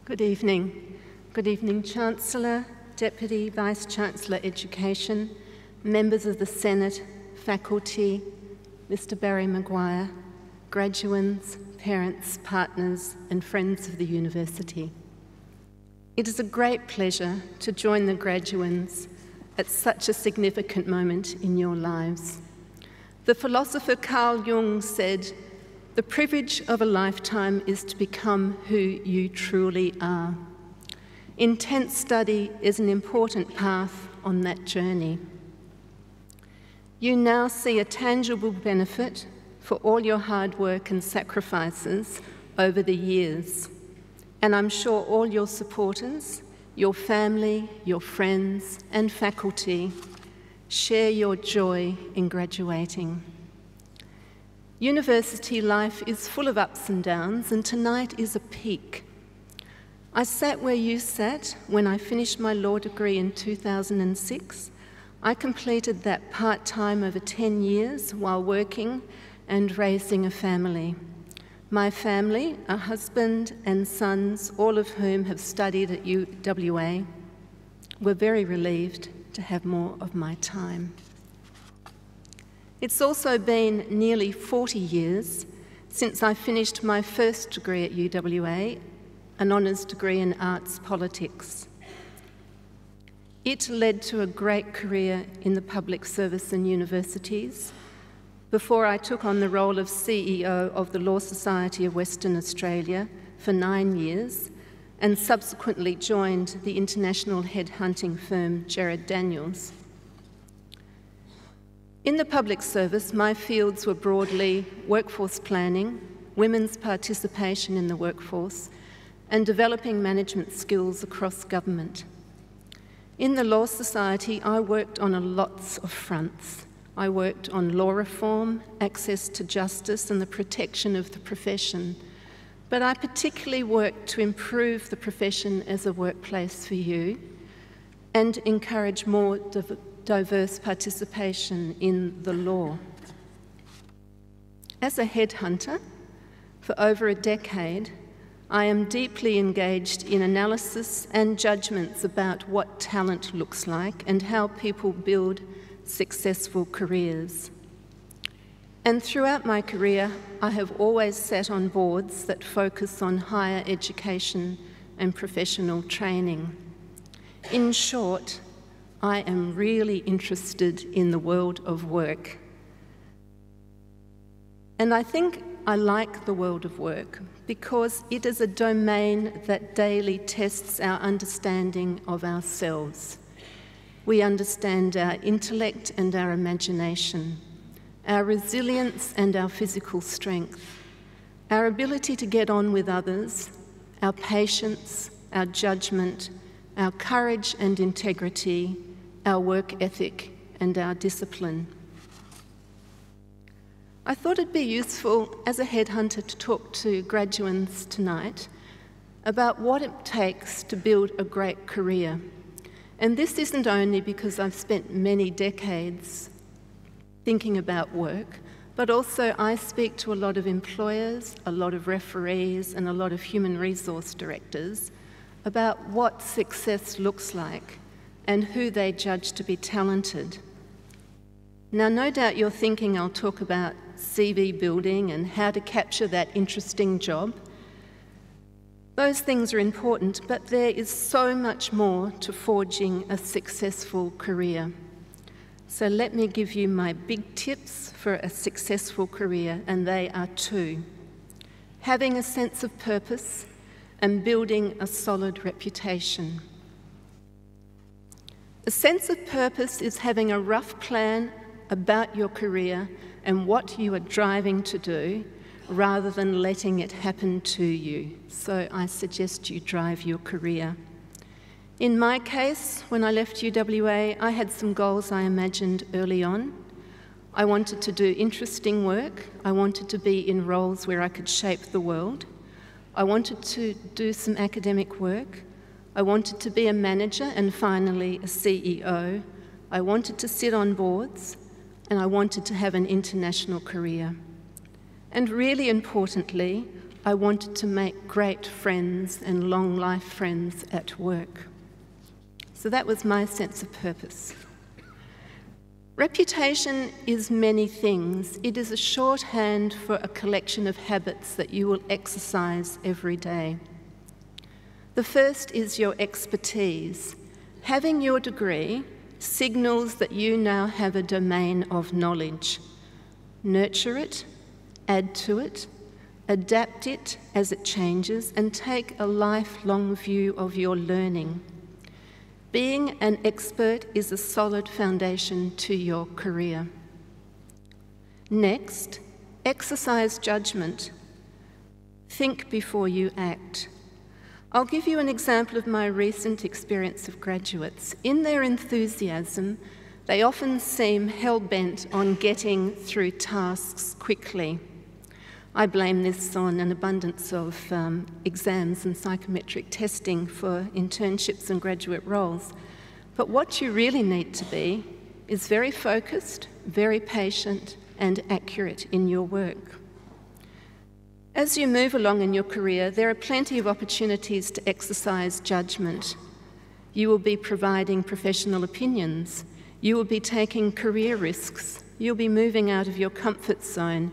Good evening. Good evening, Chancellor, Deputy Vice-Chancellor Education, members of the Senate, faculty, Mr. Barry Maguire, graduands, parents, partners, and friends of the university. It is a great pleasure to join the graduands at such a significant moment in your lives. The philosopher Carl Jung said, "The privilege of a lifetime is to become who you truly are." Intense study is an important path on that journey. You now see a tangible benefit for all your hard work and sacrifices over the years. And I'm sure all your supporters, your family, your friends, and faculty share your joy in graduating. University life is full of ups and downs, and tonight is a peak. I sat where you sat when I finished my law degree in 2006. I completed that part-time over 10 years while working and raising a family. My family, a husband and sons, all of whom have studied at UWA, were very relieved to have more of my time. It's also been nearly 40 years since I finished my first degree at UWA, an honours degree in arts politics. It led to a great career in the public service and universities before I took on the role of CEO of the Law Society of Western Australia for 9 years and subsequently joined the international headhunting firm Jared Daniels. In the public service, my fields were broadly workforce planning, women's participation in the workforce, and developing management skills across government. In the Law Society, I worked on lots of fronts. I worked on law reform, access to justice, and the protection of the profession. But I particularly worked to improve the profession as a workplace for you and encourage more diverse participation in the law. As a headhunter, for over a decade, I am deeply engaged in analysis and judgments about what talent looks like and how people build successful careers. And throughout my career, I have always sat on boards that focus on higher education and professional training. In short, I am really interested in the world of work. And I think I like the world of work because it is a domain that daily tests our understanding of ourselves. We understand our intellect and our imagination, our resilience and our physical strength, our ability to get on with others, our patience, our judgment, our courage and integrity, our work ethic, and our discipline. I thought it'd be useful as a headhunter to talk to graduands tonight about what it takes to build a great career. And this isn't only because I've spent many decades thinking about work, but also I speak to a lot of employers, a lot of referees, and a lot of human resource directors about what success looks like and who they judge to be talented. Now, no doubt you're thinking I'll talk about CV building and how to capture that interesting job. Those things are important, but there is so much more to forging a successful career. So let me give you my big tips for a successful career, and they are 2. Having a sense of purpose and building a solid reputation. A sense of purpose is having a rough plan about your career and what you are driving to do, rather than letting it happen to you. So I suggest you drive your career. In my case, when I left UWA, I had some goals I imagined early on. I wanted to do interesting work. I wanted to be in roles where I could shape the world. I wanted to do some academic work. I wanted to be a manager and finally a CEO. I wanted to sit on boards, and I wanted to have an international career. And really importantly, I wanted to make great friends and long life friends at work. So that was my sense of purpose. Reputation is many things. It is a shorthand for a collection of habits that you will exercise every day. The first is your expertise. Having your degree signals that you now have a domain of knowledge. Nurture it, add to it, adapt it as it changes, and take a lifelong view of your learning. Being an expert is a solid foundation to your career. Next, exercise judgment. Think before you act. I'll give you an example of my recent experience of graduates. In their enthusiasm, they often seem hell-bent on getting through tasks quickly. I blame this on an abundance of exams and psychometric testing for internships and graduate roles. But what you really need to be is very focused, very patient, and accurate in your work. As you move along in your career, there are plenty of opportunities to exercise judgment. You will be providing professional opinions. You will be taking career risks. You'll be moving out of your comfort zone.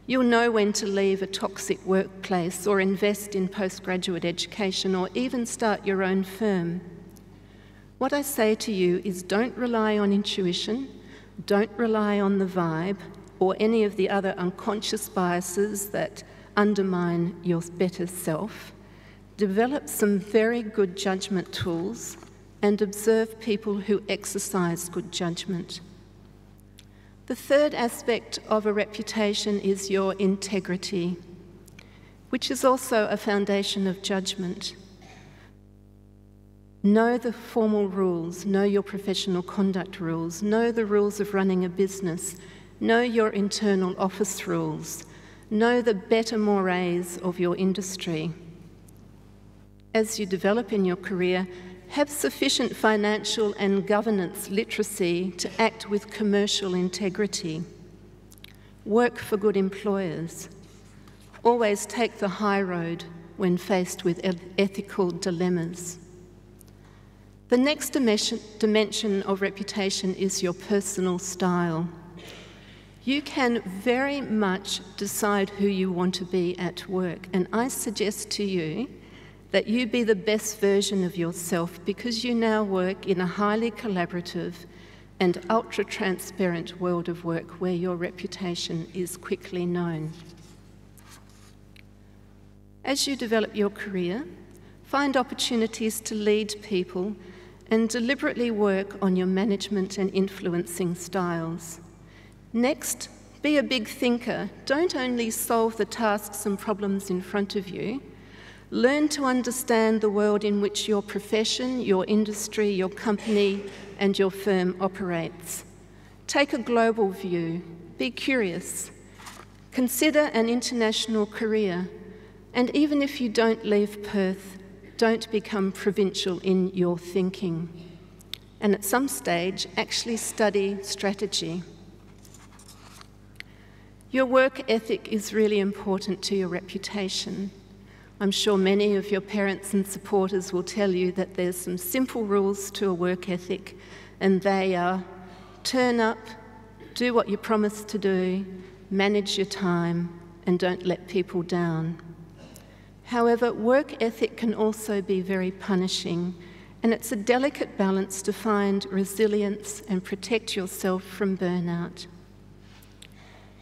You'll know when to leave a toxic workplace or invest in postgraduate education or even start your own firm. What I say to you is don't rely on intuition, don't rely on the vibe or any of the other unconscious biases that undermine your better self. Develop some very good judgment tools and observe people who exercise good judgment. The third aspect of a reputation is your integrity, which is also a foundation of judgment. Know the formal rules, know your professional conduct rules, know the rules of running a business, know your internal office rules, know the better mores of your industry. As you develop in your career, have sufficient financial and governance literacy to act with commercial integrity. Work for good employers. Always take the high road when faced with ethical dilemmas. The next dimension of reputation is your personal style. You can very much decide who you want to be at work, and I suggest to you that you be the best version of yourself because you now work in a highly collaborative and ultra-transparent world of work where your reputation is quickly known. As you develop your career, find opportunities to lead people and deliberately work on your management and influencing styles. Next, be a big thinker. Don't only solve the tasks and problems in front of you. Learn to understand the world in which your profession, your industry, your company, and your firm operates. Take a global view. Be curious. Consider an international career. And even if you don't leave Perth, don't become provincial in your thinking. And at some stage, actually study strategy. Your work ethic is really important to your reputation. I'm sure many of your parents and supporters will tell you that there's some simple rules to a work ethic, and they are turn up, do what you promised to do, manage your time, and don't let people down. However, work ethic can also be very punishing, and it's a delicate balance to find resilience and protect yourself from burnout.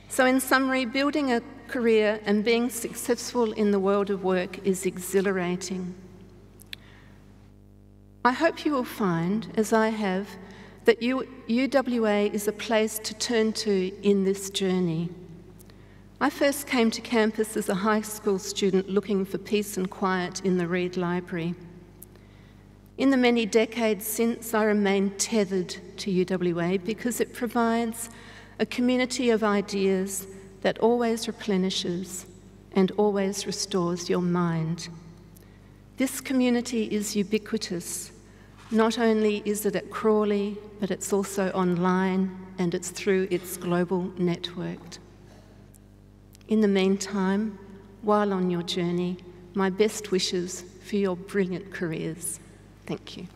So in summary, building a career and being successful in the world of work is exhilarating. I hope you will find, as I have, that UWA is a place to turn to in this journey. I first came to campus as a high school student looking for peace and quiet in the Reid Library. In the many decades since, I remain tethered to UWA because it provides a community of ideas that always replenishes and always restores your mind. This community is ubiquitous. Not only is it at Crawley, but it's also online and it's through its global network. In the meantime, while on your journey. My best wishes for your brilliant careers. Thank you.